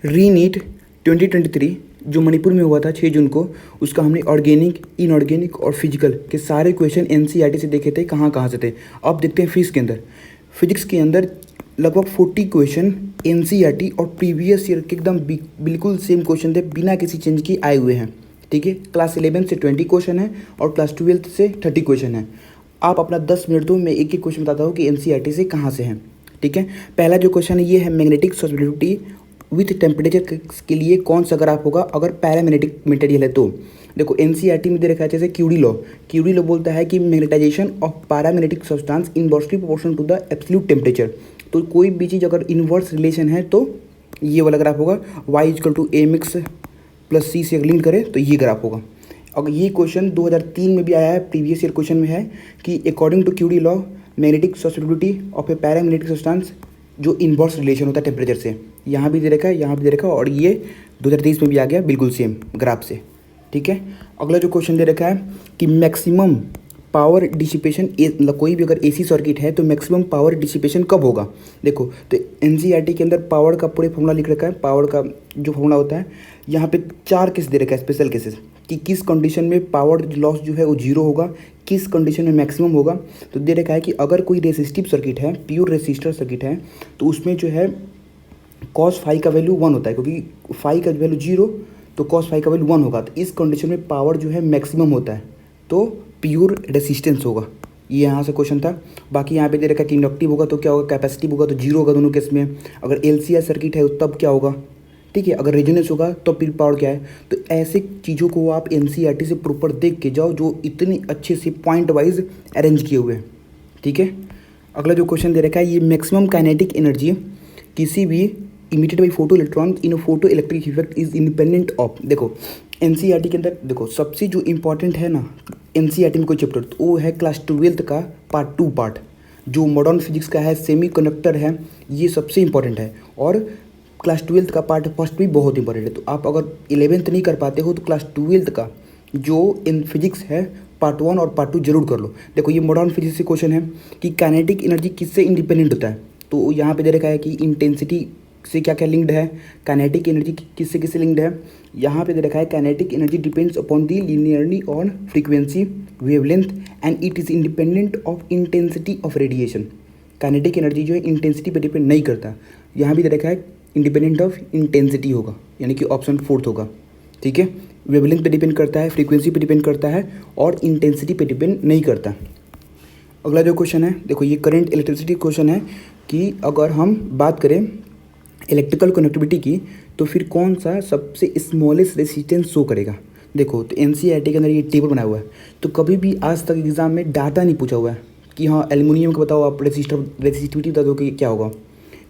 रीनीट 2023 जो मणिपुर में हुआ था 6 जून को, उसका हमने ऑर्गेनिक, इनऑर्गेनिक और फिजिकल के सारे क्वेश्चन एनसीईआरटी से देखे थे कहाँ कहाँ से थे। अब देखते हैं फिजिक्स के अंदर। फिजिक्स के अंदर लगभग 40 क्वेश्चन एनसीईआरटी और प्रीवियस ईयर के एकदम बिल्कुल सेम क्वेश्चन थे, बिना किसी चेंज के आए हुए हैं। ठीक है, क्लास 11 से 20 क्वेश्चन है और क्लास 12 से 30 क्वेश्चन है। आप अपना 10 मिनट दो, मैं एक एक क्वेश्चन बताता हूँ कि एनसीईआरटी से कहाँ से हैं। ठीक है, पहला जो क्वेश्चन है ये है मैग्नेटिक सॉल्युबिलिटी विथ टेम्परेचर के लिए कौन सा ग्राफ होगा अगर पैरामैग्नेटिक मटेरियल है तो। देखो एनसीईआरटी में दे रखा है जैसे क्यूडी लॉ बोलता है कि magnetization of paramagnetic substance inversely proportional to the absolute temperature. तो कोई भी चीज़ अगर इनवर्स रिलेशन है तो ये वाला ग्राफ होगा। y=mx + c से लिंक करें तो ये ग्राफ होगा। अगर ये क्वेश्चन 2003 में भी आया है, प्रीवियस ईयर क्वेश्चन में है कि according to Curie law magnetic solubility of a paramagnetic substance जो इनवर्स रिलेशन होता है टेम्परेचर से, यहाँ भी दे रखा है, यहाँ भी दे रखा है और ये 2023 में भी आ गया बिल्कुल सेम ग्राफ से। ठीक है, अगला जो क्वेश्चन दे रखा है कि मैक्सिमम पावर डिसिपेशन, मतलब कोई भी अगर एसी सर्किट है तो मैक्सिमम पावर डिसिपेशन कब होगा। देखो तो एनसीईआरटी के अंदर पावर का पूरे फॉर्मूला लिख रखा है। पावर का जो फॉर्मूला होता है यहाँ पे 4 केस दे रखा है, स्पेशल केसेस, कि किस कंडीशन में पावर लॉस जो है वो 0 होगा, किस कंडीशन में मैक्सिमम होगा। तो दे रखा है कि अगर कोई रेसिस्टिव सर्किट है, प्योर रेसिस्टर सर्किट है, तो उसमें जो है कॉस फाई का वैल्यू 1 होता है, क्योंकि फाई का वैल्यू 0 तो कॉस फाई का वैल्यू 1 होगा। तो इस कंडीशन में पावर जो है मैक्सिमम होता है, तो प्योर रेसिस्टेंस होगा। ये यहाँ से क्वेश्चन था। बाकी यहाँ पे दे रखा है कि इंडक्टिव होगा तो क्या होगा, कैपेसिटिव होगा तो 0 होगा दोनों केस में। अगर एलसीआर सर्किट है तब क्या होगा। ठीक है, अगर रेजोनेंस होगा तो फिर पावर क्या है। तो ऐसे चीज़ों को आप एनसीईआरटी से प्रॉपर देख के जाओ, जो इतनी अच्छे से पॉइंट वाइज अरेंज किए हुए हैं। ठीक है, अगला जो क्वेश्चन दे रखा है ये मैक्सिमम काइनेटिक एनर्जी किसी भी emitted by photo electron in photo electric effect is independent of. देखो एनसीईआरटी के अंदर देखो सबसे जो इंपॉर्टेंट है ना एनसीईआरटी में कोई चैप्टर, तो वो है क्लास 12 का पार्ट 2 पार्ट, जो मॉडर्न फिजिक्स का है, सेमी कंडक्टर है, ये सबसे इंपॉर्टेंट है। और क्लास 12 का पार्ट फर्स्ट भी बहुत इंपॉर्टेंट है। तो आप अगर 11th नहीं कर पाते हो तो क्लास 12 का जो इन फिजिक्स है पार्ट 1 और पार्ट 2 जरूर कर लो। देखो ये मॉडर्न फिजिक्स से क्वेश्चन है कि काइनेटिक एनर्जी किससे इंडिपेंडेंट होता है। तो यहाँ पे दे रखा है कि इंटेंसिटी से क्या क्या लिंक्ड है, काइनेटिक एनर्जी किससे किससे लिंक्ड है। यहाँ पे दे रखा है kinetic energy depends upon the linearly on frequency wavelength and it is independent of intensity of radiation. Kinetic energy जो है इंटेंसिटी पे डिपेंड नहीं करता। यहाँ भी दे रखा है इंडिपेंडेंट ऑफ इंटेंसिटी होगा, यानी कि ऑप्शन 4 होगा। ठीक है, वेवलेंथ पे डिपेंड करता है, फ्रीक्वेंसी पे डिपेंड करता है और इंटेंसिटी पे डिपेंड नहीं करता। अगला जो क्वेश्चन है देखो ये करंट इलेक्ट्रिसिटी क्वेश्चन है कि अगर हम बात करें इलेक्ट्रिकल कनेक्टिविटी की तो फिर कौन सा सबसे स्मॉलेस्ट रेसिस्टेंस शो करेगा। देखो तो एनसीईआरटी के अंदर ये टेबल बनाया हुआ है, तो कभी भी आज तक एग्जाम में डाटा नहीं पूछा हुआ है कि हाँ एल्युमिनियम का बताओ आप रेसिस्टिविटी बता दो कि क्या होगा।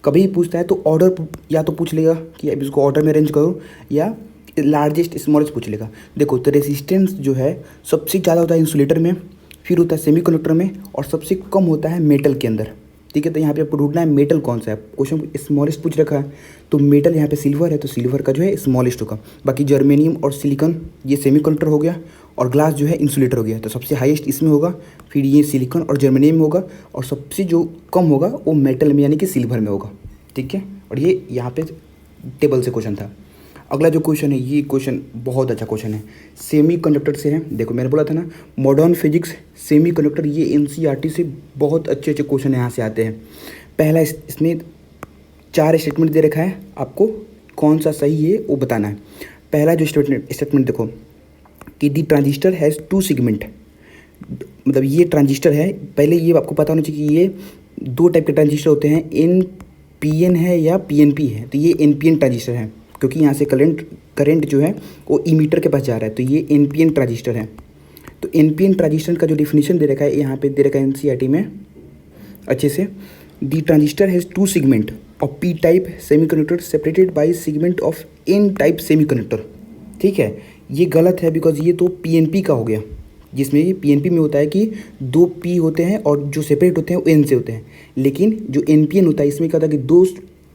कभी पूछता है तो ऑर्डर या तो पूछ लेगा कि अब इसको ऑर्डर में अरेंज करो, या लार्जेस्ट स्मॉलेस्ट पूछ लेगा। देखो तो रेसिस्टेंस जो है सबसे ज़्यादा होता है इंसुलेटर में, फिर होता है सेमीकंडक्टर में और सबसे कम होता है मेटल के अंदर। ठीक है, तो यहाँ पे आपको ढूंढना है मेटल कौन सा है। क्वेश्चन स्मॉलेस्ट पूछ रखा है तो मेटल यहाँ पे सिल्वर है, तो सिल्वर का जो है स्मॉलेस्ट होगा। बाकी जर्मेनियम और सिलिकॉन ये सेमीकंडक्टर हो गया और ग्लास जो है इंसुलेटर हो गया, तो सबसे हाईएस्ट इसमें होगा, फिर ये सिलिकॉन और जर्मेनियम होगा और सबसे जो कम होगा वो मेटल में यानी कि सिल्वर में होगा। ठीक है, और ये यहाँ पे टेबल से क्वेश्चन था। अगला जो क्वेश्चन है ये क्वेश्चन बहुत अच्छा क्वेश्चन है, सेमी कंडक्टर से है। देखो मैंने बोला था ना मॉडर्न फिजिक्स सेमी कंडक्टर, ये एनसीईआरटी से बहुत अच्छे अच्छे क्वेश्चन यहाँ से आते हैं। पहला इसमें 4 स्टेटमेंट दे रखा है, आपको कौन सा सही है वो बताना है। पहला जो स्टेटमेंट देखो कि दी ट्रांजिस्टर हैज़ 2 सेगमेंट, मतलब ये ट्रांजिस्टर है। पहले ये आपको पता होना चाहिए कि ये 2 टाइप के ट्रांजिस्टर होते हैं, NPN है या PNP है। तो ये NPN ट्रांजिस्टर है क्योंकि यहाँ से करंट जो है वो इमीटर के पास जा रहा है, तो ये NPN ट्रांजिस्टर है। तो NPN ट्रांजिस्टर का जो डिफिनीशन दे रखा है यहाँ पे दे रखा है एनसीईआरटी में अच्छे से, the transistor has 2 segment of P type semiconductor separated by segment of N type semiconductor. ठीक है, ये गलत है बिकॉज ये तो PNP का हो गया, जिसमें PNP में होता है कि 2 P होते हैं और जो सेपरेट होते हैं वो N से होते हैं। लेकिन जो NPN होता है इसमें क्या होता है कि 2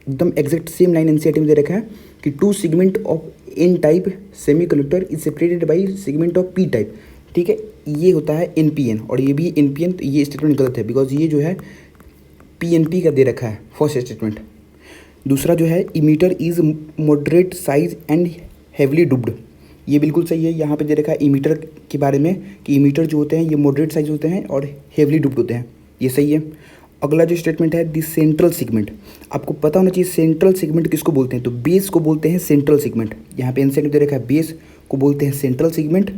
एकदम एग्जैक्ट सेम लाइन एनसीईआरटी में दे रखा है कि 2 segment of N type semiconductor is separated by segment of P type. ठीक है, ये होता है NPN और ये भी NPN, तो ये स्टेटमेंट गलत है बिकॉज ये जो है PNP का दे रखा है फर्स्ट स्टेटमेंट। दूसरा जो है emitter is moderate size and heavily doped, ये बिल्कुल सही है। यहाँ पे दे रखा है इमीटर के बारे में कि इमीटर जो होते हैं ये मॉडरेट साइज होते हैं और हेवली डुब्ड होते हैं, ये सही है। अगला जो स्टेटमेंट है द सेंट्रल सेगमेंट, आपको पता होना चाहिए सेंट्रल सेगमेंट किसको बोलते हैं, तो बेस को बोलते हैं सेंट्रल सेगमेंट। यहाँ पे आंसर दे रखा है बेस को बोलते हैं सेंट्रल सेगमेंट,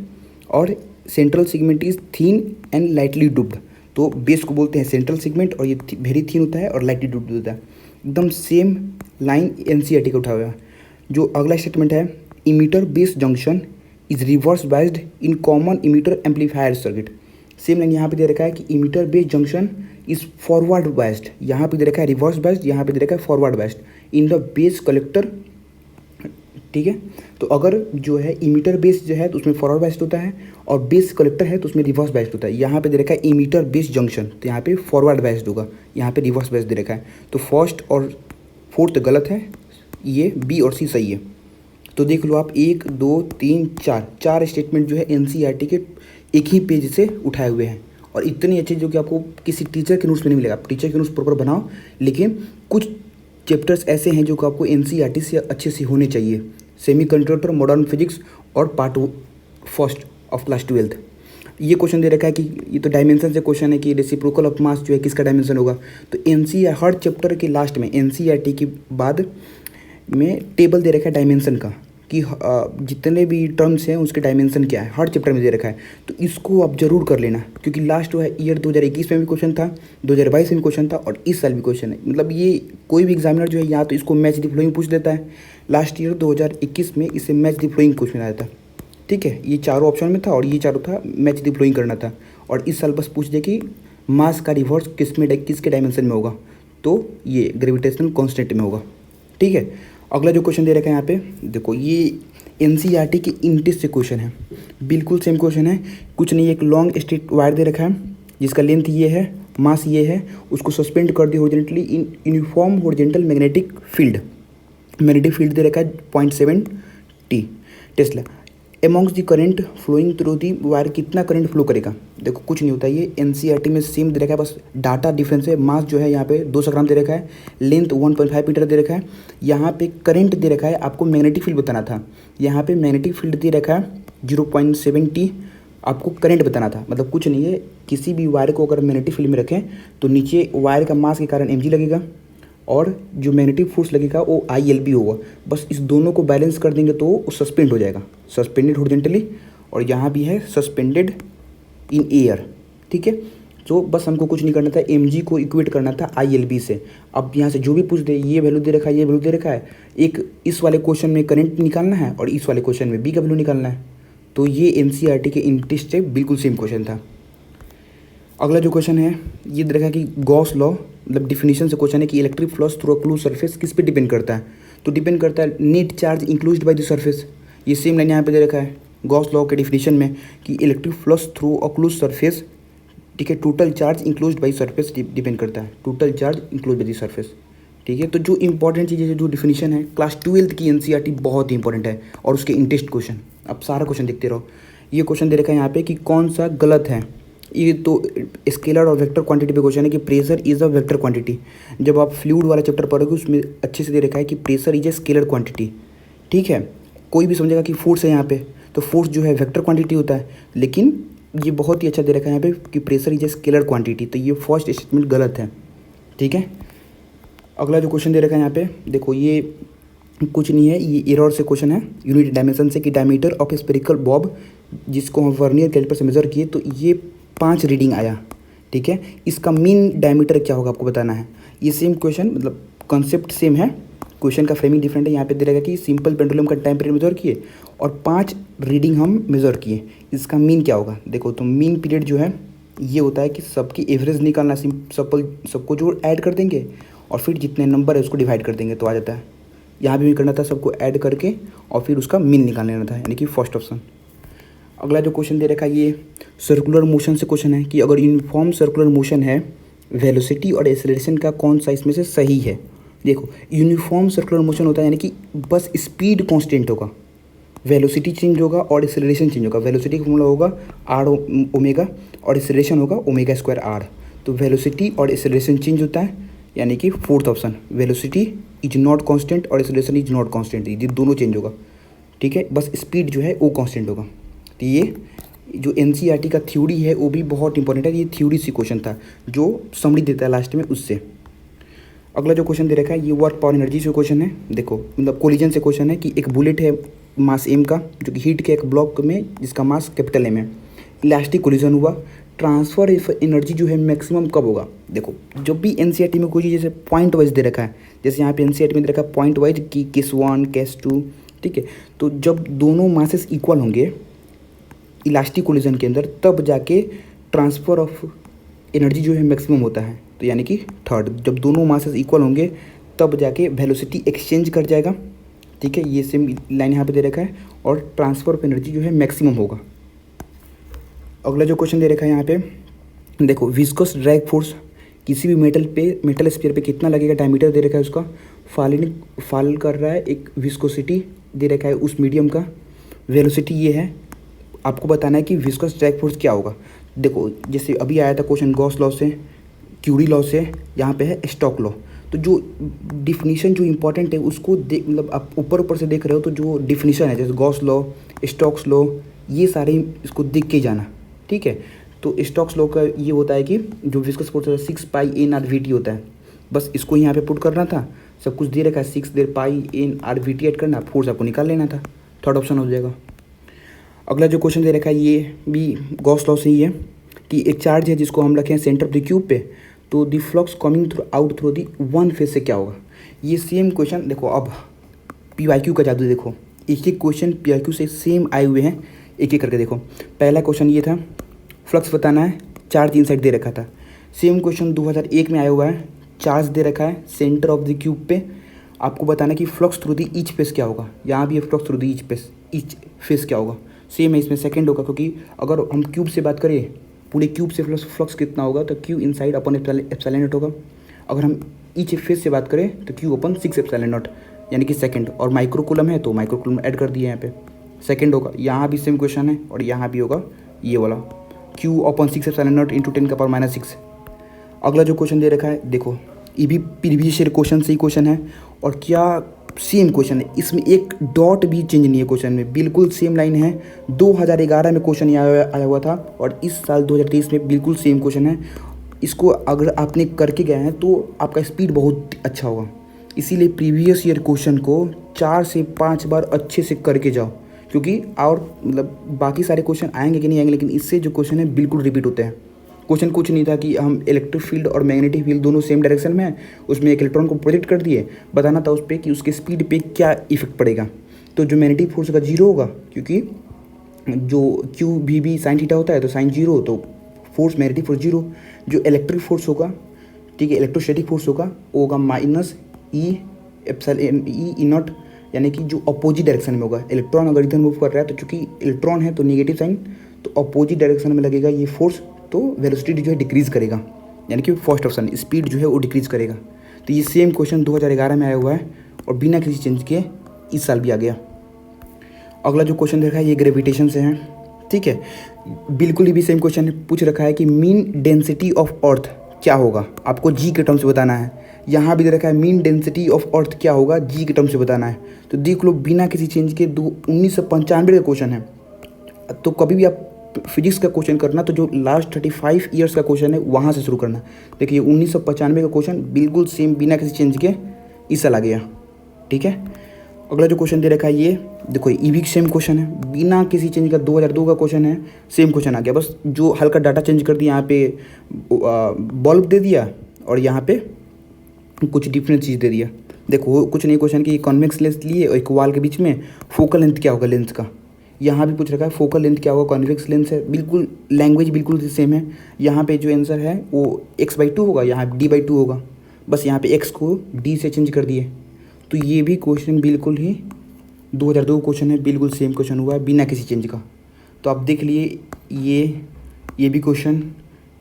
और central segment is thin and lightly doped, तो बेस को बोलते हैं सेंट्रल सेगमेंट और ये वेरी थीन होता है और लाइटली डुब्ड होता है। एकदम सेम लाइन एनसीईआरटी का उठा हुआ है। जो अगला स्टेटमेंट है emitter base junction is reverse biased in common emitter amplifier circuit, same line यहाँ पे दे रखा है कि emitter base junction is forward biased, यहाँ पे दे रखा है रिवर्स बाइज्ड, यहाँ पे दे रखा है forward biased in the base collector, ठीक है। तो अगर जो है इमीटर बेस जो है तो उसमें फॉरवर्ड बाइज्ड होता है और बेस कलेक्टर है तो उसमें रिवर्स बाइज्ड होता है। यहाँ पे दे रखा है इमीटर बेस जंक्शन, तो यहाँ पे फॉरवर्ड बाइज्ड होगा, यहाँ पे रिवर्स बाइज्ड दे रखा है। तो फर्स्ट और फोर्थ गलत है, ये बी और सी सही है। तो देख लो आप 1 2 3 4 स्टेटमेंट जो है एनसीईआरटी के एक ही पेज से उठाए हुए हैं, और इतनी अच्छी जो कि आपको किसी टीचर के नोट्स में नहीं मिलेगा। आप टीचर के नोट्स प्रॉपर बनाओ, लेकिन कुछ चैप्टर्स ऐसे हैं जो कि आपको एनसीईआरटी से अच्छे से होने चाहिए। सेमी कंडक्टर, मॉडर्न फिजिक्स और पार्ट फर्स्ट ऑफ क्लास 12। ये क्वेश्चन दे रखा है कि ये तो डायमेंशन से क्वेश्चन है कि रेसिप्रोकल ऑफ मास जो है किसका डायमेंशन होगा। तो एनसीईआरटी हर चैप्टर के लास्ट में एनसीईआरटी के बाद में टेबल दे रखा है डायमेंशन का कि जितने भी टर्म्स हैं उसके डायमेंशन क्या है, हर चैप्टर में दे रखा है। तो इसको आप जरूर कर लेना, क्योंकि लास्ट ईयर 2021 में भी क्वेश्चन था, 2022 में भी क्वेश्चन था और इस साल भी क्वेश्चन है। मतलब ये कोई भी एग्जामिनर जो है या तो इसको मैच द फ्लोइंग पूछ लेता है, लास्ट ईयर 2021 में इसे मैच द फ्लोइंग क्वेश्चन आया था, ठीक है। ये चारों ऑप्शन में था और ये चारों था मैच द फ्लोइंग करना था, और इस साल बस पूछ दे कि मास का रिवर्स किसके डायमेंशन में होगा, तो ये ग्रेविटेशनल कॉन्स्टेंट में होगा, ठीक है। अगला जो क्वेश्चन दे रखा है यहाँ पे देखो, ये एनसीईआरटी के इंटेस्ट से क्वेश्चन है, बिल्कुल सेम क्वेश्चन है। कुछ नहीं, एक लॉन्ग स्ट्रेट वायर दे रखा है जिसका लेंथ ये है, मास ये है, उसको सस्पेंड कर दिया horizontally in uniform horizontal magnetic field दे रखा है 0.7 T tesla. Amongst the current flowing through the wire, कितना करंट फ्लो करेगा। देखो कुछ नहीं होता, ये एनसीईआरटी में सेम दे रखा है, बस डाटा डिफरेंस है। मास जो है यहाँ पे 200 ग्राम दे रखा है, लेंथ 1.5 मीटर दे रखा है। यहाँ पे करंट दे रखा है, आपको मैग्नेटिक फील्ड बताना था। यहाँ पे मैग्नेटिक फील्ड दे रखा है 0.7 T, आपको करंट बताना था। मतलब कुछ नहीं है, किसी भी वायर को अगर मैग्नेटिक फील्ड में रखें तो नीचे वायर का मास के कारण mg लगेगा और जो मैग्नेटिक फोर्स लगेगा वो ILB होगा। बस इस दोनों को बैलेंस कर देंगे तो वो सस्पेंड हो जाएगा, सस्पेंडेड हॉरिजॉन्टली, और यहाँ भी है सस्पेंडेड इन एयर, ठीक है। तो बस हमको कुछ नहीं करना था, mg को इक्वेट करना था ILB से। अब यहाँ से जो भी पूछ दे, ये वैल्यू दे रखा है, ये वैल्यू दे रखा है, एक इस वाले क्वेश्चन में करंट निकालना है और इस वाले क्वेश्चन में b का वैल्यू निकालना है। तो ये एनसीईआरटी के इंटरेस्ट से बिल्कुल सेम क्वेश्चन था। अगला जो क्वेश्चन है ये दे रखा है कि गॉस लॉ, मतलब डिफिनीशन से क्वेश्चन है कि electric flux through a close surface किस पे डिपेंड करता है। तो डिपेंड करता है net charge enclosed by the surface. ये सेम लाइन यहाँ पे दे रखा है गॉस लॉ के डिफिनीशन में कि electric flux through a close surface, ठीक है, total charge enclosed by surface depend करता है, total charge include by the surface, ठीक है। तो जो इंपॉर्टेंट चीज़ें जो डिफिनीशन है क्लास 12 की एनसीईआरटी बहुत ही इंपॉर्टेंट है, और उसके इंटरेस्ट क्वेश्चन आप सारा क्वेश्चन देखते रहो। ये क्वेश्चन दे रखा है यहाँ पे कि कौन सा गलत है। ये तो स्केलर और वेक्टर क्वांटिटी पे क्वेश्चन है कि pressure is a vector quantity. जब आप फ्लूइड वाला चैप्टर पढ़ोगे उसमें अच्छे से दे रखा है कि pressure is a scalar quantity, ठीक है। कोई भी समझेगा कि फोर्स है यहाँ पे, तो फोर्स जो है वेक्टर क्वांटिटी होता है, लेकिन ये बहुत ही अच्छा दे रखा है यहाँ पे कि pressure is a scalar quantity. तो ये फर्स्ट स्टेटमेंट गलत है, ठीक है। अगला जो क्वेश्चन दे रखा है यहाँ पे देखो, ये कुछ नहीं है, ये एरर से क्वेश्चन है यूनिट डायमेंशन से कि डायमीटर ऑफ स्फेरिकल बॉब जिसको हम वर्नियर कैलिपर से मेजर किए तो ये 5 रीडिंग आया, ठीक है। इसका मीन डायमीटर क्या होगा आपको बताना है। ये सेम क्वेश्चन, मतलब कॉन्सेप्ट सेम है, क्वेश्चन का फ्रेमिंग डिफरेंट है। यहाँ पे दे रहेगा कि सिंपल पेंडुलम का टाइम पीरियड मेजर किए और 5 रीडिंग हम मेजर किए, इसका मीन क्या होगा। देखो तो मीन पीरियड जो है ये होता है कि सबकी एवरेज निकालना, सबको जो ऐड कर देंगे और फिर जितने नंबर है उसको डिवाइड कर देंगे तो आ जाता है। यहाँ भी करना था, सबको ऐड करके और फिर उसका मीन निकाल लेना था, यानी कि फर्स्ट ऑप्शन। अगला जो क्वेश्चन दे रखा है ये सर्कुलर मोशन से क्वेश्चन है कि अगर यूनिफॉर्म सर्कुलर मोशन है, वेलोसिटी और एक्सेलरेशन का कौन सा इसमें से सही है। देखो यूनिफॉर्म सर्कुलर मोशन होता है यानी कि बस स्पीड कांस्टेंट होगा, वेलोसिटी चेंज होगा और एक्सेलरेशन चेंज होगा। वेलोसिटी का फॉर्मूला होगा आर ओमेगा और एक्सेलरेशन होगा ओमेगा स्क्वायर आर। तो वेलोसिटी और एक्सेलरेशन चेंज होता है, यानी कि fourth option, velocity is not constant और एक्सेलरेशन इज नॉट कांस्टेंट, ये दोनों चेंज होगा। ठीक है, बस स्पीड जो है वो कांस्टेंट होगा। तो ये जो एनसीईआरटी का थ्योरी है वो भी बहुत इंपॉर्टेंट है, ये थ्योरी से क्वेश्चन था जो समरी देता है लास्ट में उससे। अगला जो क्वेश्चन दे रखा है ये वर्क पावर एनर्जी से क्वेश्चन है। देखो मतलब कोलिजन से क्वेश्चन है कि एक बुलेट है मास एम का जो कि हीट के एक ब्लॉक में जिसका मास कैपिटल एम है, इलास्टिक कोलिजन हुआ, ट्रांसफर एनर्जी जो है मैक्सिमम कब होगा। देखो जब भी एनसीईआरटी में कोई चीज़ जैसे पॉइंट वाइज दे रखा है, जैसे यहाँ पे एनसीईआरटी में दे रखा है पॉइंट वाइज कि केस 1 केस 2, ठीक है, तो जब दोनों मासेस इक्वल होंगे इलास्टिक कोलिजन के अंदर तब जाके ट्रांसफ़र ऑफ एनर्जी जो है मैक्सिमम होता है। तो यानी कि थर्ड, जब दोनों मासेस इक्वल होंगे तब जाके वेलोसिटी एक्सचेंज कर जाएगा। ठीक है, ये सेम लाइन यहाँ पे दे रखा है, और ट्रांसफ़र ऑफ एनर्जी जो है मैक्सिमम होगा। अगला जो क्वेश्चन दे रखा है यहाँ पे देखो, विस्कस ड्रैग फोर्स किसी भी मेटल स्फीयर पे कितना लगेगा, डायमीटर दे रखा है उसका, फॉल कर रहा है, एक विस्कोसिटी दे रखा है उस मीडियम का, वेलोसिटी ये है। आपको बताना है कि विस्कस ड्रैग फोर्स क्या होगा। देखो जैसे अभी आया था क्वेश्चन गॉस लॉ से, क्यूरी लॉ से, यहाँ पे है स्टोक्स लॉ। तो जो डिफिनीशन जो इंपॉर्टेंट है उसको देख, मतलब आप ऊपर से देख रहे हो तो जो डिफिनीशन है जैसे गॉस लॉ, स्टोक्स लॉ, ये सारे इसको देख के जाना। ठीक है, तो स्टोक्स लॉ का ये होता है कि जो विस्कस फोर्स है 6 पाई एन आर वी टी होता है, बस इसको यहाँ पे पुट करना था, सब कुछ दे रखा है 6 देर pi N R V T add करना, फोर्स आपको निकाल लेना था, थर्ड ऑप्शन हो जाएगा। अगला जो क्वेश्चन दे रखा है ये भी गॉस लॉ से ही है कि एक चार्ज है जिसको हम रखें सेंटर ऑफ द क्यूब पे, तो the flux coming through out through the one phase से क्या होगा। ये सेम क्वेश्चन देखो, अब पीवाईक्यू का जादू देखो, एक एक क्वेश्चन पीवाईक्यू से सेम आए हुए हैं, एक एक करके देखो। पहला क्वेश्चन ये था फ्लक्स बताना है, चार्ज इनसाइड दे रखा था। सेम क्वेश्चन 2001 में आया हुआ है, चार्ज दे रखा है सेंटर ऑफ द क्यूब पे, आपको बताना है कि flux through the each face क्या होगा। यहाँ भी flux through the each face क्या होगा, सेम है, इसमें सेकंड होगा, क्योंकि अगर हम क्यूब से बात करें पूरे क्यूब से फ्लक्स कितना होगा तो Q inside upon epsilon not होगा। अगर हम ईच फेस से बात करें तो क्यू अपन 6 एप्सिलॉन नॉट यानी कि सेकंड, और माइक्रोकूलम है तो माइक्रोकूलम ऐड कर दिए यहाँ पे, सेकंड होगा। यहाँ भी सेम क्वेश्चन है और यहाँ भी होगा ये वाला Q upon 6 epsilon not into 10 का पावर -6। अगला जो क्वेश्चन दे रखा है देखो, ये भी प्रीवियस ईयर क्वेश्चन से ही क्वेश्चन है, और क्या सेम क्वेश्चन है, इसमें एक डॉट भी चेंज नहीं है क्वेश्चन में, बिल्कुल सेम लाइन है। 2011 में क्वेश्चन आया हुआ था और इस साल 2023 में बिल्कुल सेम क्वेश्चन है। इसको अगर आपने करके गए हैं तो आपका स्पीड बहुत अच्छा होगा, इसीलिए प्रीवियस ईयर क्वेश्चन को 4 से 5 बार अच्छे से करके जाओ, क्योंकि और मतलब बाकी सारे क्वेश्चन आएंगे कि नहीं आएंगे, लेकिन इससे जो क्वेश्चन है बिल्कुल रिपीट होते हैं। क्वेश्चन कुछ नहीं था कि हम इलेक्ट्रिक फील्ड और मैग्नेटिक फील्ड दोनों सेम डायरेक्शन में है, उसमें एक इलेक्ट्रॉन को प्रोजेक्ट कर दिए, बताना था उस पर कि उसके स्पीड पे क्या इफेक्ट पड़ेगा। तो जो मैग्नेटिक फोर्स का 0 होगा, क्योंकि जो क्यू भी साइन थीटा होता है तो साइन 0, तो फोर्स मैग्नेटिक फोर्स 0। जो इलेक्ट्रिक फोर्स होगा, ठीक है, इलेक्ट्रोस्टैटिक फोर्स होगा वो होगा minus E epsilon E not, यानी कि जो अपोजिट डायरेक्शन में होगा। इलेक्ट्रॉन अगर इधर मूव कर रहा है तो चूंकि इलेक्ट्रॉन है तो नेगेटिव साइन, तो अपोजिट डायरेक्शन में लगेगा ये फोर्स, तो वेलोसिटी जो है डिक्रीज़ करेगा, यानी कि फर्स्ट ऑप्शन स्पीड जो है वो डिक्रीज़ करेगा। तो ये सेम क्वेश्चन 2011 में आया हुआ है और बिना किसी चेंज के इस साल भी आ गया। अगला जो क्वेश्चन देखा है ये ग्रेविटेशन से है, ठीक है, बिल्कुल ही भी सेम क्वेश्चन पूछ रखा है कि मीन डेंसिटी ऑफ अर्थ क्या होगा, आपको जी के टर्म से बताना है। यहाँ भी दे रखा है मीन डेंसिटी ऑफ अर्थ क्या होगा, जी के टर्म से बताना है। तो देख लो बिना किसी चेंज के 1995 का क्वेश्चन है, तो कभी भी आप फिजिक्स का क्वेश्चन करना तो जो लास्ट 35 ईयर्स का क्वेश्चन है वहाँ से शुरू करना। देखिए 1995 का क्वेश्चन बिल्कुल सेम बिना किसी चेंज के इस साल आ गया, ठीक है। अगला जो क्वेश्चन दे रखा है ये देखो, ये भी सेम क्वेश्चन है, बिना किसी चेंज का 2002 का क्वेश्चन है, सेम क्वेश्चन आ गया, बस जो हल्का डाटा चेंज कर दिया, यहाँ पे बल्ब दे दिया और यहाँ पे कुछ डिफरेंट चीज़ दे दिया। देखो कुछ नहीं, क्वेश्चन की कॉन्वेक्स लेंस लिए और एक वॉल के बीच में फोकल लेंथ क्या होगा लेंस का, यहाँ भी पूछ रखा है फोकल लेंथ क्या होगा, कॉन्वेक्स लेंस है, बिल्कुल लैंग्वेज बिल्कुल सेम है। यहाँ पे जो आंसर है वो x/2 होगा, यहाँ d/2 होगा, बस यहाँ पे x को d से चेंज कर दिए। तो ये भी क्वेश्चन बिल्कुल ही 2002 क्वेश्चन है, बिल्कुल सेम क्वेश्चन हुआ है बिना किसी चेंज का। तो आप देख लिए ये भी क्वेश्चन,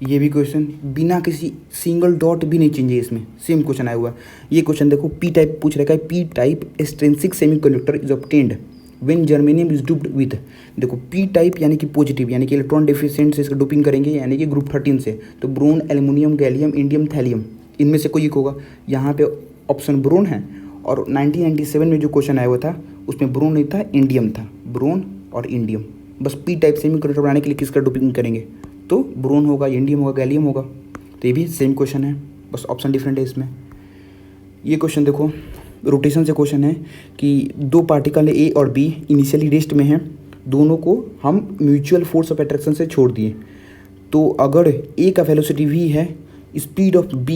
ये भी क्वेश्चन बिना किसी सिंगल डॉट भी नहीं चेंज है, इसमें सेम क्वेश्चन आया हुआ है। ये क्वेश्चन देखो पी टाइप पूछ रखा है, P type extrinsic semiconductor is obtained when germanium is duped with. देखो पी टाइप यानी कि पॉजिटिव, यानी कि इलेक्ट्रॉन डेफिशिएंट से इसका डोपिंग करेंगे, यानी कि ग्रुप 13 से, तो boron, aluminium, gallium, indium, thallium, इनमें से कोई एक होगा। यहाँ पे ऑप्शन ब्रोन है, और 1997 में जो क्वेश्चन आया हुआ था उसमें ब्रोन नहीं था, इंडियम था। ब्रोन और इंडियम, बस पी टाइप सेमीकंडक्टर बनाने के लिए किसका डोपिंग करेंगे, तो ब्रोन होगा, इंडियम होगा, गैलियम होगा। तो ये भी सेम क्वेश्चन है, बस ऑप्शन डिफरेंट है इसमें। ये क्वेश्चन देखो, रोटेशन से क्वेश्चन है कि दो पार्टिकल ए और बी इनिशियली रेस्ट में हैं, दोनों को हम म्यूचुअल फोर्स ऑफ अट्रैक्शन से छोड़ दिए। तो अगर ए का वेलोसिटी v है, स्पीड ऑफ b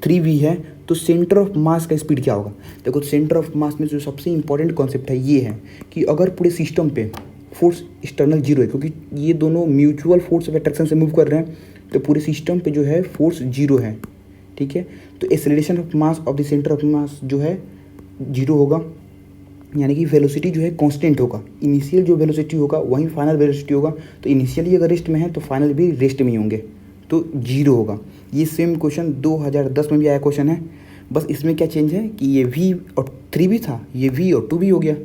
3v है, तो सेंटर ऑफ मास का स्पीड क्या होगा। देखो सेंटर ऑफ मास में जो सबसे इंपॉर्टेंट कॉन्सेप्ट है ये है कि अगर पूरे सिस्टम पे फोर्स एक्सटर्नल जीरो है, क्योंकि ये दोनों म्यूचुअल फोर्स ऑफ अट्रैक्शन से मूव कर रहे हैं, तो पूरे सिस्टम पे जो है फोर्स जीरो है, ठीक है। तो acceleration of mass of the centre of mass जो है जीरो होगा, यानी कि वेलोसिटी जो है कांस्टेंट होगा। इनिशियल जो वेलोसिटी होगा वही फाइनल वेलोसिटी होगा। तो इनिशियली अगर रेस्ट में है तो फाइनल भी रेस्ट में ही होंगे, तो जीरो होगा। ये सेम क्वेश्चन 2010 में भी आया क्वेश्चन है, बस इसमें क्या चेंज है कि ये v और 3v था, ये v और 2v हो गया।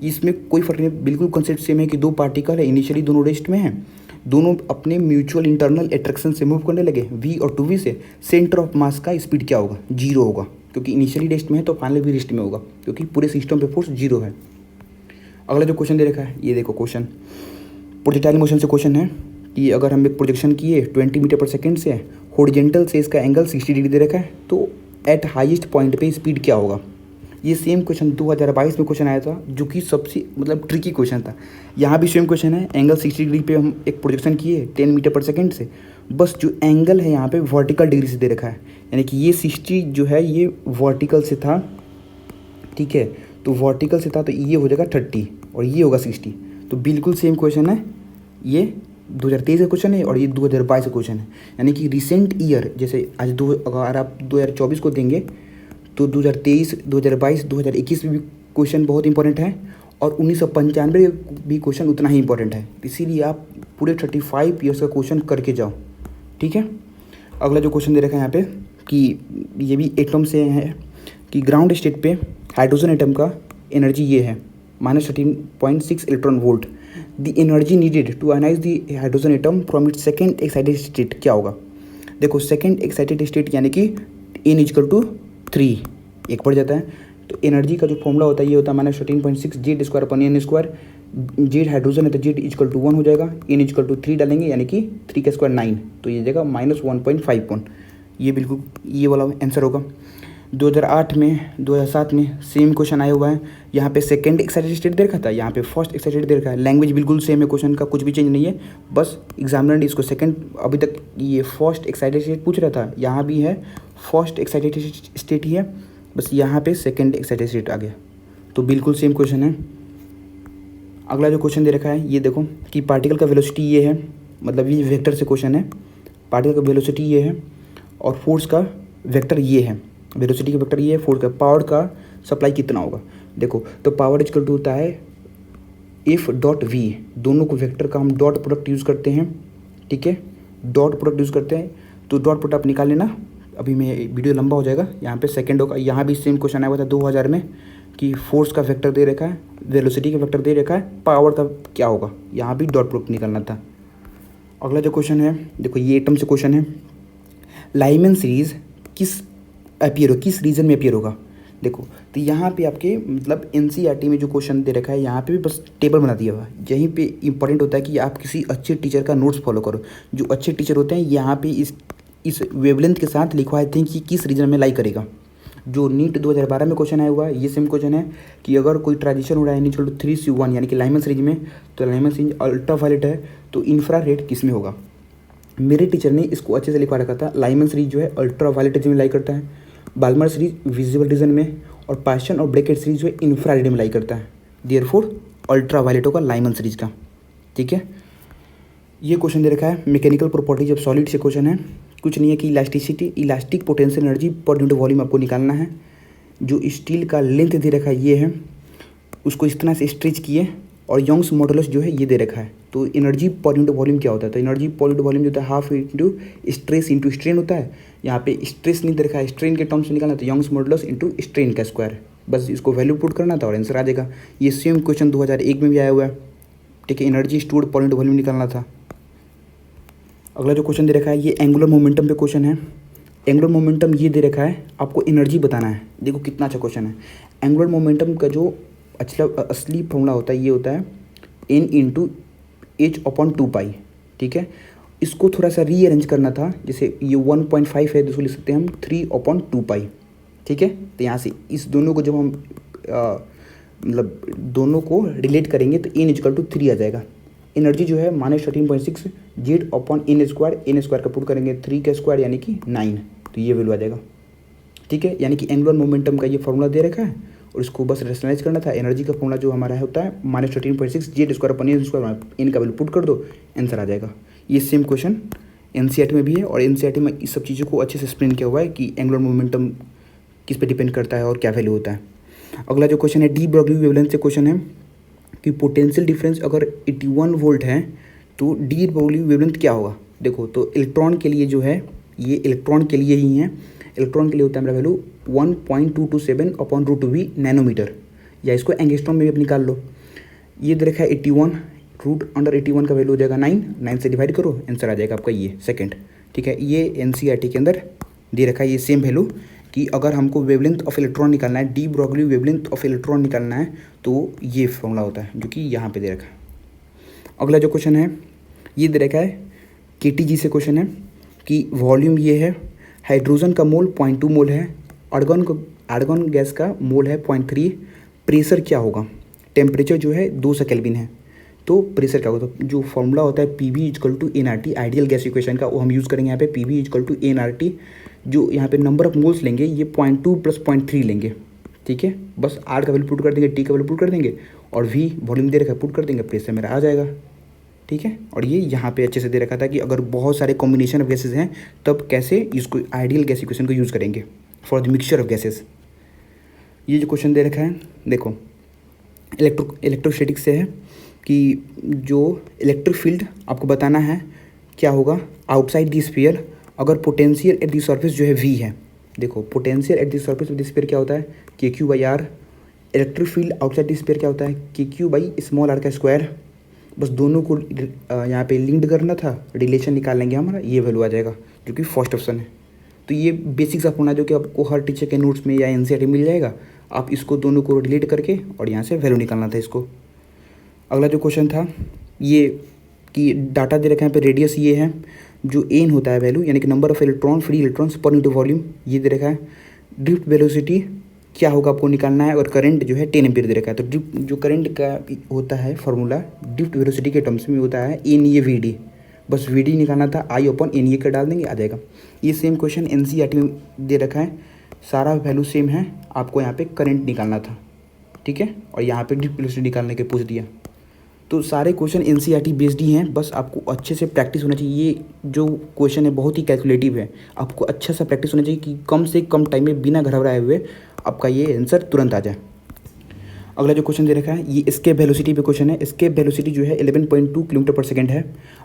इसमें कोई फर्क नहीं, बिल्कुल कॉन्सेप्ट सेम है कि दो पार्टिकल है, इनिशियली दोनों रेस्ट में हैं, दोनों अपने म्यूचुअल इंटरनल अट्रैक्शन से मूव करने लगे v और 2v से। सेंटर ऑफ मास का स्पीड क्या होगा, जीरो होगा, क्योंकि इनिशियली रेस्ट में है तो फाइनल भी रेस्ट में होगा, क्योंकि पूरे सिस्टम पे फोर्स जीरो है। अगला जो क्वेश्चन दे रखा है ये देखो, क्वेश्चन प्रोजेक्टाइल मोशन से क्वेश्चन है कि अगर हम एक प्रोजेक्शन किए 20 मीटर पर सेकेंड से, हॉरिजॉन्टल से इसका एंगल 60 डिग्री दे रखा है, तो एट हाईएस्ट पॉइंट पे स्पीड क्या होगा। ये सेम क्वेश्चन 2022 में क्वेश्चन आया था, जो कि सबसे मतलब ट्रिकी क्वेश्चन था। यहाँ भी सेम क्वेश्चन है, एंगल 60 डिग्री पे हम एक प्रोजेक्शन किए 10 मीटर पर सेकेंड से, बस जो एंगल है यहाँ पे वर्टिकल डिग्री से दे रखा है, यानी कि ये 60 जो है ये वर्टिकल से था, ठीक है। तो वर्टिकल से था तो ये हो जाएगा 30 और ये होगा 60। तो बिल्कुल सेम क्वेश्चन है, ये 2023 का क्वेश्चन है और ये 2022 का क्वेश्चन है। यानी कि रिसेंट ईयर, जैसे आज अगर आप 2024 को देंगे तो 2023, 2022, 2021 में भी क्वेश्चन बहुत इंपॉर्टेंट है, और 1995 भी क्वेश्चन उतना ही इंपॉर्टेंट है। इसीलिए आप पूरे 35 ईयर्स का क्वेश्चन करके जाओ, ठीक है। अगला जो क्वेश्चन दे रखा है यहाँ पे कि ये भी एटम से है कि ग्राउंड स्टेट पे हाइड्रोजन एटम का एनर्जी ये है -13.6 electron volt. The energy needed to ionise the hydrogen atom from its second excited state क्या होगा। देखो सेकेंड एक्साइटेड स्टेट यानी कि n=3 एक बढ़ जाता है, तो एनर्जी का जो फॉर्मूला होता है ये होता है -13.6 Z²/n²। जेड हाइड्रोजन है तो Z=1 हो जाएगा, n=3 डालेंगे यानी कि 3 का स्क्वायर 9, तो ये जाएगा -1.51। ये बिल्कुल ये वाला आंसर होगा। 2008 में 2007 में सेम क्वेश्चन आया हुआ है, यहाँ पे सेकंड एक्साइटेड स्टेट दे रखा था, यहाँ पे फर्स्ट एक्साइटेड दे रखा है। लैंग्वेज बिल्कुल सेम है, क्वेश्चन का कुछ भी चेंज नहीं है, बस एग्जामिनर ने इसको सेकंड, अभी तक ये फर्स्ट एक्साइटेड स्टेट पूछ रहा था, यहाँ भी है फर्स्ट एक्साइटेड स्टेट ही है, बस यहाँ पे सेकंड एक्साइटेड स्टेट आ गया। तो बिल्कुल सेम क्वेश्चन है। अगला जो क्वेश्चन दे रखा है ये देखो कि पार्टिकल का वेलोसिटी ये है, मतलब ये वेक्टर से क्वेश्चन है, पार्टिकल का वेलोसिटी ये है और फोर्स का वेक्टर ये है। वेलोसिटी का वेक्टर ये है, फोर्स का, पावर का सप्लाई कितना होगा। देखो तो पावर इक्वल टू होता है F.V, दोनों को वेक्टर का हम डॉट प्रोडक्ट यूज़ करते हैं, ठीक है, डॉट प्रोडक्ट यूज़ करते हैं। तो डॉट प्रोडक्ट आप निकाल लेना, अभी मैं वीडियो लंबा हो जाएगा। यहाँ पे सेकंड होगा, यहाँ भी सेम क्वेश्चन आया हुआ था 2000 में कि फोर्स का वेक्टर दे रखा है, वेलोसिटी का वेक्टर दे रखा है, पावर का क्या होगा, यहाँ भी डॉट प्रोडक्ट निकालना था। अगला जो क्वेश्चन है देखो ये एटम से क्वेश्चन है, लाइमन सीरीज किस रीजन में अपीयर होगा। देखो तो यहाँ पे आपके मतलब एनसीईआरटी में जो क्वेश्चन दे रखा है यहाँ पे भी बस टेबल बना दिया हुआ है। यहीं पे इंपॉर्टेंट होता है कि आप किसी अच्छे टीचर का नोट्स फॉलो करो। जो अच्छे टीचर होते हैं यहाँ पे इस वेवलेंथ के साथ लिखवाए थे कि किस रीजन में लाई करेगा। जो नीट 2012 में क्वेश्चन आया हुआ है ये सेम क्वेश्चन है कि अगर कोई ट्रांजिशन हो रहा है n=3C1 यानी कि लाइमन सीरीज में, तो लाइमन सीरीज अल्ट्रा वायलेट है तो इंफ्रारेड किस में होगा। मेरे टीचर ने इसको अच्छे से लिखवा रखा था, लाइमन सीरीज जो है अल्ट्रा वायलेट रीजन में लाई करता है, बाल्मर सीरीज विजिबल रीजन में, और पास्चन और ब्रैकेट सीरीज जो है इंफ्रारेड में लाई करता है। देयरफॉर अल्ट्रा वायलेट होगा लाइमन सीरीज का, ठीक है। ये क्वेश्चन दे रखा है मैकेनिकल प्रॉपर्टीज ऑफ सॉलिड से क्वेश्चन है, कुछ नहीं है कि elastic potential energy per unit volume आपको निकालना है। जो स्टील का लेंथ दे रखा है ये है, उसको इस तरह से स्ट्रेच किए और यंग्स मॉडुलस जो है ये दे रखा है। तो एनर्जी पर यूनिट वॉल्यूम क्या होता है, तो एनर्जी पर यूनिट वॉल्यूम जो होता है half into stress into strain होता है। यहाँ पे स्ट्रेस नहीं दे रखा है, स्ट्रेन के टर्म्स में निकालना, तो यंग्स मॉडुलस इंटू स्ट्रेन का स्क्वायर, बस इसको वैल्यू पुट करना था और आंसर आ जाएगा। ये सेम क्वेश्चन 2001 में भी आया हुआ है, ठीक है, energy stored per unit volume निकालना था। अगला जो क्वेश्चन दे रखा है ये एंगुलर मोमेंटम पे क्वेश्चन है। एंगुलर मोमेंटम ये दे रखा है, आपको एनर्जी बताना है। देखो कितना अच्छा क्वेश्चन है। एंगुलर मोमेंटम का जो असली फॉर्मूला होता है ये होता है n इंटू एच अपॉन 2 पाई। ठीक है, इसको थोड़ा सा रीअरेंज करना था, जैसे ये 1.5 है तो इसको लिख सकते हैं हम 3/2 पाई। ठीक है, तो यहाँ से इस दोनों को जब हम मतलब दोनों को रिलेट करेंगे तो n=3 आ जाएगा। एनर्जी जो है -13.6 जेड अपॉन एन स्क्वायर का पुट करेंगे 3 का स्क्वायर यानी कि 9, तो ये वैल्यू आ जाएगा। ठीक है, यानी कि एंगुलर मोमेंटम का ये फॉर्मूला दे रखा है और इसको बस रेशनलाइज करना था। एनर्जी का फॉर्मूला जो हमारा होता है -13.6 Z square upon n square, n का वैल्यू पुट कर दो, आंसर आ जाएगा। ये सेम क्वेश्चन एनसीईआरटी में भी है और एनसीईआरटी में इस सब चीज़ों को अच्छे से एक्सप्लेन किया हुआ है कि एंगुलर मोमेंटम किस पे डिपेंड करता है और क्या वैल्यू होता है। अगला जो क्वेश्चन है डी ब्रॉगली वेवलेंथ से क्वेश्चन है कि पोटेंशियल डिफरेंस अगर 81 वोल्ट है तो डी ब्रॉगली वेवलेंथ क्या होगा। देखो तो इलेक्ट्रॉन के लिए जो है ये इलेक्ट्रॉन के लिए ही है, इलेक्ट्रॉन के लिए होता है मेरा वैल्यू 1.227/√V नैनोमीटर, या इसको एंगस्ट्रॉम में भी आप निकाल लो। ये दे रखा है 81, √81 का वैल्यू हो जाएगा 9 से डिवाइड करो, आंसर आ जाएगा आपका ये सेकंड। ठीक है, ये एनसीईआरटी के अंदर दे रखा है ये सेम वैल्यू कि अगर हमको वेवलेंथ ऑफ इलेक्ट्रॉन निकालना है, de Broglie wavelength of electron निकालना है तो ये फॉर्मूला होता है जो कि यहाँ पे दे रखा है। अगला जो क्वेश्चन है ये दे रखा है केटीजी से क्वेश्चन है कि वॉल्यूम ये है, हाइड्रोजन का मोल 0.2 मोल है, आर्गन गैस का मोल है 0.3, प्रेशर क्या होगा, टेम्परेचर जो है 200 केल्विन है, तो प्रेशर क्या होगा। तो जो फॉर्मूला होता है PV=nRT आइडियल गैस इक्वेशन का, वो हम यूज़ करेंगे यहाँ पे PV=nRT। जो यहाँ पे नंबर ऑफ मोल्स लेंगे ये 0.2 + 0.3 लेंगे। ठीक है, बस R का वैल्यू पुट कर देंगे, T का वैल्यू पुट कर देंगे और V वॉल्यूम दे रखा है पुट कर देंगे, प्रेशर मेरा आ जाएगा। ठीक है, और ये यहाँ पे अच्छे से दे रखा था कि अगर बहुत सारे कॉम्बिनेशन ऑफ गैसेज हैं तब कैसे इसको आइडियल गैस इक्वेशन को यूज़ करेंगे for the mixture of gases. ये जो क्वेश्चन दे रखा है देखो इलेक्ट्रोस्टैटिक्स से है कि जो इलेक्ट्रिक फील्ड आपको बताना है क्या होगा आउटसाइड द स्फीयर अगर पोटेंशियल एट द सरफेस जो है V है। देखो potential at the surface of the sphere क्या होता है KQ/R, electric field outside the sphere क्या होता है KQ/r का स्क्वायर। बस दोनों को यहाँ पे लिंक्ड करना था, रिलेशन निकाल लेंगे हमारा, ये वैल्यू आ जाएगा जो कि फर्स्ट ऑप्शन है। तो ये बेसिक्स ऑफ होना जो कि आपको हर टीचर के नोट्स में या एनसीईआरटी मिल जाएगा, आप इसको दोनों को रिलेट करके और यहाँ से वैल्यू निकालना था इसको। अगला जो क्वेश्चन था ये कि डाटा दे रखा है यहाँ पे, रेडियस ये है, जो एन होता है वैल्यू यानी कि number of electron free electrons पर मीटर वॉल्यूम ये दे रखा है। ड्रिफ्ट वेलोसिटी क्या होगा आपको निकालना है और करंट जो है 10 एम्पीयर दे रखा है। तो ड्रिफ्ट जो करंट का होता है फार्मूला ड्रिफ्ट वेलोसिटी के टर्म्स में होता है NA/VD, बस VD निकालना था, I/NA का डाल देंगे आ जाएगा। ये सेम क्वेश्चन एनसीईआरटी में दे रखा है, सारा वैल्यू सेम है, आपको यहाँ पे करंट निकालना था। ठीक है, और यहाँ पे ड्रिफ्ट वेलोसिटी निकालने के पूछ दिया। तो सारे क्वेश्चन एनसीईआरटी बेस्ड ही हैं, बस आपको अच्छे से प्रैक्टिस होना चाहिए। ये जो क्वेश्चन है बहुत ही कैलकुलेटिव है, आपको अच्छा सा प्रैक्टिस होना चाहिए कि कम से कम टाइम में बिना घबराए हुए आपका ये आंसर तुरंत आ जाए। अगला जो क्वेश्चन दे रखा है ये एस्केप वेलोसिटी पे क्वेश्चन है। एस्केप वेलोसिटी जो है 11.2 किलोमीटर/सेकंड है।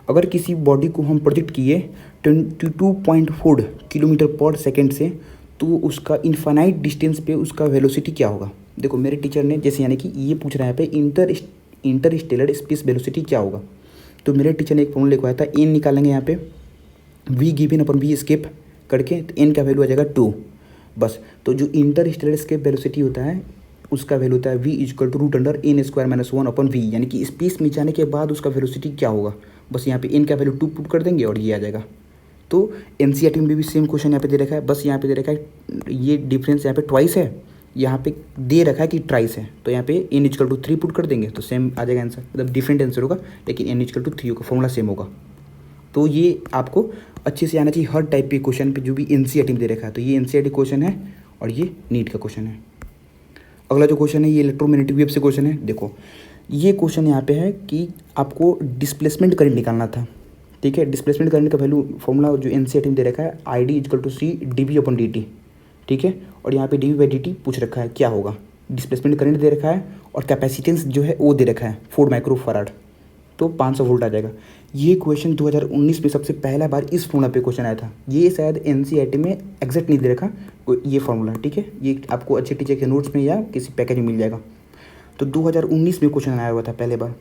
अगर किसी बॉडी को हम प्रोजेक्ट किए 22.4 किलोमीटर/सेकंड से तो उसका इनफाइनाइट डिस्टेंस पे उसका वेलोसिटी क्या होगा। देखो मेरे टीचर ने जैसे यानी कि ये पूछ रहा है पे इंटरस्टेलर स्पेस वेलोसिटी क्या होगा, तो मेरे टीचर ने एक फॉर्मूला लिखवाया था, एन निकालेंगे यहाँ पे V गिवन अपन V स्केप करके, तो एन का वैल्यू आ जाएगा 2 बस। तो जो इंटरस्टेलर स्केप वेलोसिटी होता है उसका वैल्यू होता है V=√n² - 1/V, यानी कि स्पेस में जाने के बाद उसका वेलोसिटी क्या होगा, बस यहाँ पे एन का वैल्यू 2 पुट कर देंगे और ये आ जाएगा। तो एनसीईआरटी में भी सेम क्वेश्चन यहाँ पे दे रखा है, बस यहाँ पे दे रखा है ये डिफरेंस यहाँ पे ट्वाइस है, यहाँ पे दे रखा है कि ट्राइस है, तो यहाँ पे n=3 पुट कर देंगे तो सेम आ जाएगा आंसर, मतलब डिफरेंट आंसर होगा लेकिन n=3 होगा, फॉर्मूला सेम होगा। तो ये आपको अच्छे से आना चाहिए हर टाइप के क्वेश्चन पे जो भी एनसीईआरटी में दे रखा है। तो ये एनसीईआरटी क्वेश्चन है और ये नीट का क्वेश्चन है। अगला जो क्वेश्चन है ये इलेक्ट्रोमैग्नेटिक वेव से क्वेश्चन है। देखो ये क्वेश्चन यहाँ पे है कि आपको डिस्प्लेसमेंट करंट निकालना था। ठीक है, डिस्प्लेसमेंट करंट का वैल्यू फॉर्मूला जो एनसीईआरटी में दे रखा है ID=C/dV/dt। ठीक है, और यहाँ पे dV/dt पूछ रखा है क्या होगा, डिस्प्लेसमेंट करंट दे रखा है और कैपेसिटेंस जो है वो दे रखा है 4 माइक्रोफैराड, तो 500 वोल्ट आ जाएगा। ये क्वेश्चन 2019 में सबसे पहला बार इस फॉर्मूला पे क्वेश्चन आया था। ये शायद एनसीईआरटी में एग्जैक्ट नहीं दे रखा ये फॉर्मूला। ठीक है, ये आपको अच्छे टीचर के नोट्स में या किसी पैकेज में मिल जाएगा। तो 2019 में क्वेश्चन आया हुआ था पहले बार,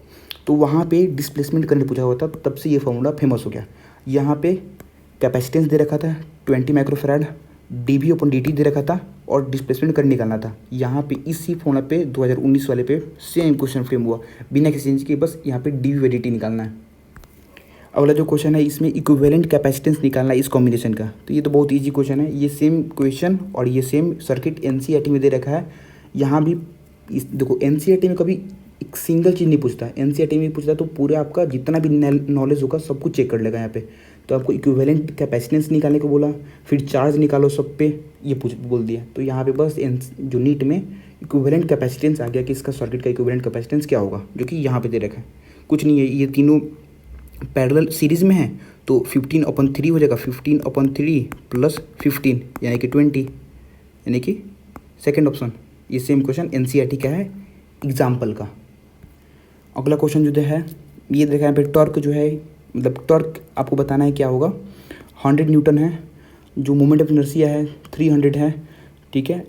तो वहाँ पे डिस्प्लेसमेंट करंट पूछा हुआ था, तब से ये फॉर्मूला फेमस हो गया। यहाँ पे कैपेसिटेंस दे रखा था 20 माइक्रोफैराड, dV/dt दे रखा था और डिस्प्लेसमेंट करंट निकालना था। यहाँ पे इसी फॉर्मूला पे 2019 वाले पे सेम क्वेश्चन फ्रेम हुआ बिना किसी चेंज के, बस यहाँ पे dV/dt निकालना है। अगला जो क्वेश्चन है इसमें इक्विवेलेंट कैपेसिटेंस निकालना है इस कॉम्बिनेशन का। तो ये तो बहुत ईजी क्वेश्चन है, ये सेम क्वेश्चन और ये सेम सर्किट एनसीईआरटी में दे रखा है। यहाँ भी इस देखो एनसीईआरटी में कभी एक सिंगल चीज़ नहीं पूछता, एनसीईआरटी में पूछता तो पूरा आपका जितना भी नॉलेज होगा सब कुछ चेक कर लेगा यहाँ पे। तो आपको इक्विवेलेंट कैपेसिटेंस निकालने को बोला, फिर चार्ज निकालो सब पे, ये बोल दिया। तो यहाँ पे बस जो नीट में इक्विवेलेंट कैपेसिटेंस आ गया कि इसका सर्किट का इक्विवेलेंट कैपेसिटेंस क्या होगा, जो कि यहाँ पे दे रखा है। कुछ नहीं है, ये तीनों पैरेलल सीरीज़ में है तो 15/3 हो जाएगा, 15/3 + 15 यानी कि 20, यानी कि सेकेंड ऑप्शन। ये सेम क्वेश्चन एनसीईआरटी का है एग्जाम्पल का। अगला क्वेश्चन जो है ये देखा यहाँ पे टॉर्क जो है, मतलब टॉर्क आपको बताना है क्या होगा। 100 न्यूटन है, जो मोमेंट ऑफ इनर्शिया है 300 है, ठीक है।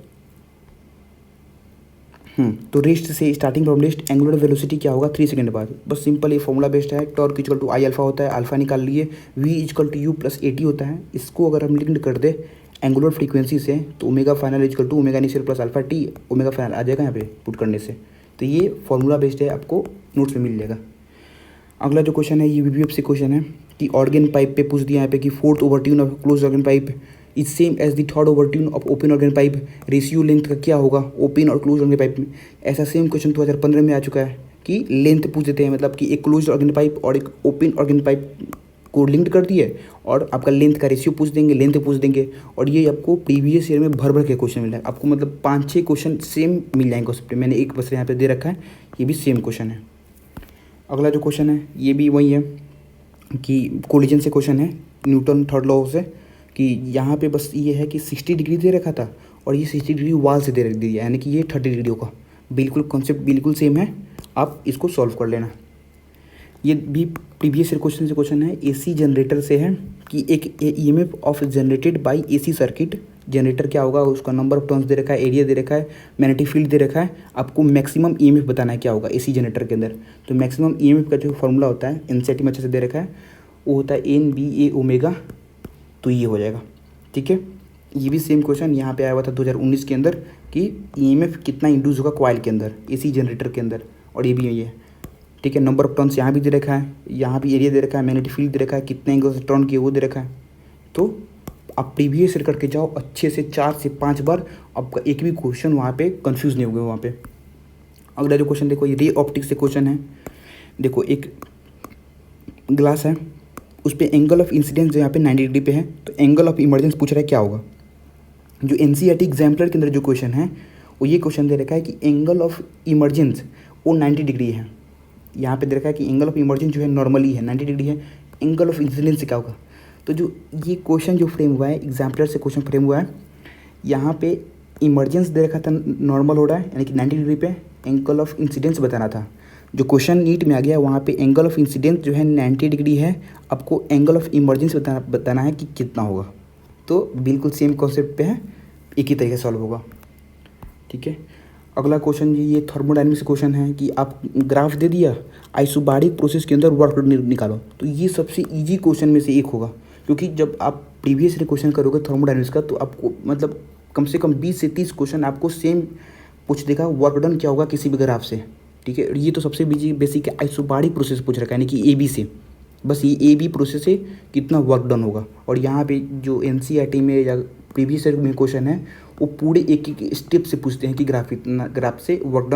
तो रेस्ट से starting from rest angular velocity क्या होगा 3 सेकंड बाद। बस सिंपल ये फॉर्मूला बेस्ड है, torque equal to I alpha होता है, अल्फा निकाल लिए, v equal to u plus AT होता है। इसको अगर हम लिंक कर दे एंगुलर फ्रीक्वेंसी से तो omega final equal to omega initial plus alpha T, omega final आ जाएगा यहाँ पे पुट करने से। तो ये फॉर्मूला बेस्ड है, आपको नोट्स में मिल जाएगा। अगला जो क्वेश्चन है ये VBFC क्वेश्चन है कि ऑर्गन पाइप पे पूछ दिया यहाँ पे कि 4th overtone of close organ pipe is same as the 3rd overtone of open organ pipe, ratio length का क्या होगा ओपन और क्लोज ऑर्गन पाइप में। ऐसा सेम क्वेश्चन 2015 में आ चुका है कि लेंथ पूछ देते हैं, मतलब कि एक क्लोज ऑर्गन पाइप और एक ओपन ऑर्गन पाइप को लिंक्ड कर दिए और आपका लेंथ का रेशियो पूछ देंगे, लेंथ पूछ देंगे। और ये आपको प्रीवियस ईयर में भर भर के क्वेश्चन मिला है आपको, मतलब 5-6 क्वेश्चन सेम मिल जाएंगे उस पर। मैंने एक बस यहाँ पे दे रखा है, ये भी सेम क्वेश्चन है। अगला जो क्वेश्चन है ये भी वही है कि कोलिजन से क्वेश्चन है न्यूटन थर्ड लॉ से, कि यहाँ पे बस ये है कि 60 डिग्री दे रखा था और ये 60 डिग्री वाल से दे दिया, यानी कि ये 30 डिग्री होगा। बिल्कुल कॉन्सेप्ट बिल्कुल सेम है, आप इसको सॉल्व कर लेना। ये भी प्रीवियस ईयर क्वेश्चन से क्वेश्चन है एसी जनरेटर से है कि एक EMF of generated by AC circuit, generator क्या होगा उसका नंबर ऑफ टर्न्स दे रखा है, एरिया दे रखा है, मैग्नेटिक फील्ड दे रखा है, आपको मैक्सिमम EMF बताना है क्या होगा एसी जनरेटर के अंदर। तो मैक्सिमम EMF का जो फॉर्मूला होता है एनसीईआरटी में अच्छे से दे रखा है, वो होता है NBA ओमेगा, तो ये हो जाएगा, ठीक है। ये भी सेम क्वेश्चन यहाँ पे आया हुआ था 2019 के अंदर कि EMF कितना इंड्यूस होगा कॉइल के अंदर एसी जनरेटर के अंदर, और ये भी यही है, ठीक है। नंबर ऑफ टर्न्स यहाँ भी दे रखा है, यहाँ भी एरिया दे रखा है, मैग्नेटिक फील्ड दे रखा है, कितने एंगल से टर्न किए वो दे रखा है। तो आप प्रीवियस ईयर करके जाओ अच्छे से 4 से 5 बार, आपका एक भी क्वेश्चन वहाँ पे कंफ्यूज नहीं होगा वहाँ पे। अगला जो क्वेश्चन देखो ये रे ऑप्टिक्स से क्वेश्चन है। देखो एक ग्लास है, उस पर एंगल ऑफ इंसिडेंस जो यहाँ पे 90 डिग्री पे है, तो एंगल ऑफ इमर्जेंस पूछ रहा है क्या होगा। जो एनसीईआरटी एग्जाम्पलर के अंदर जो क्वेश्चन है वो ये क्वेश्चन दे रखा है कि एंगल ऑफ इमर्जेंस वो 90 डिग्री है। यहाँ पे दे रखा है कि एंगल ऑफ इमर्जेंस जो है नॉर्मली है 90 डिग्री है, एंगल ऑफ इंसिडेंस से क्या होगा। तो जो ये क्वेश्चन जो फ्रेम हुआ है एग्जाम्पलर से क्वेश्चन फ्रेम हुआ है, यहाँ पे इमर्जेंस दे रखा था नॉर्मल हो रहा है यानी कि 90 डिग्री पे, एंगल ऑफ इंसिडेंस बताना था। जो क्वेश्चन नीट में आ गया वहाँ पे एंगल ऑफ इंसिडेंस जो है 90 डिग्री है, आपको एंगल ऑफ इमर्जेंस बताना है कि कितना होगा। तो बिल्कुल सेम कॉन्सेप्ट पे है, एक ही तरीके से सॉल्व होगा, ठीक है। अगला क्वेश्चन ये थर्मोडायनेमिक्स क्वेश्चन है कि आप ग्राफ दे दिया, आइसोबारिक प्रोसेस के अंदर वर्क निकालो। तो ये सबसे ईजी क्वेश्चन में से एक होगा, क्योंकि जब आप प्रीवियस ईयर क्वेश्चन करोगे थर्मोडायनेमिक्स का तो आपको मतलब कम से कम 20 से 30 क्वेश्चन आपको सेम पूछ देगा, वर्क डन क्या होगा किसी भी ग्राफ से, ठीक है। ये तो सबसे बेसिक है, आइसोबारिक प्रोसेस पूछ रखा है यानी कि AB से, बस ये AB प्रोसेस से कितना वर्क डन होगा। और यहाँ पे जो एनसीईआरटी में या प्रीवियस ईयर में क्वेश्चन है वो पूरे एक एक स्टेप से पूछते हैं कि ग्राफ से वर्क डन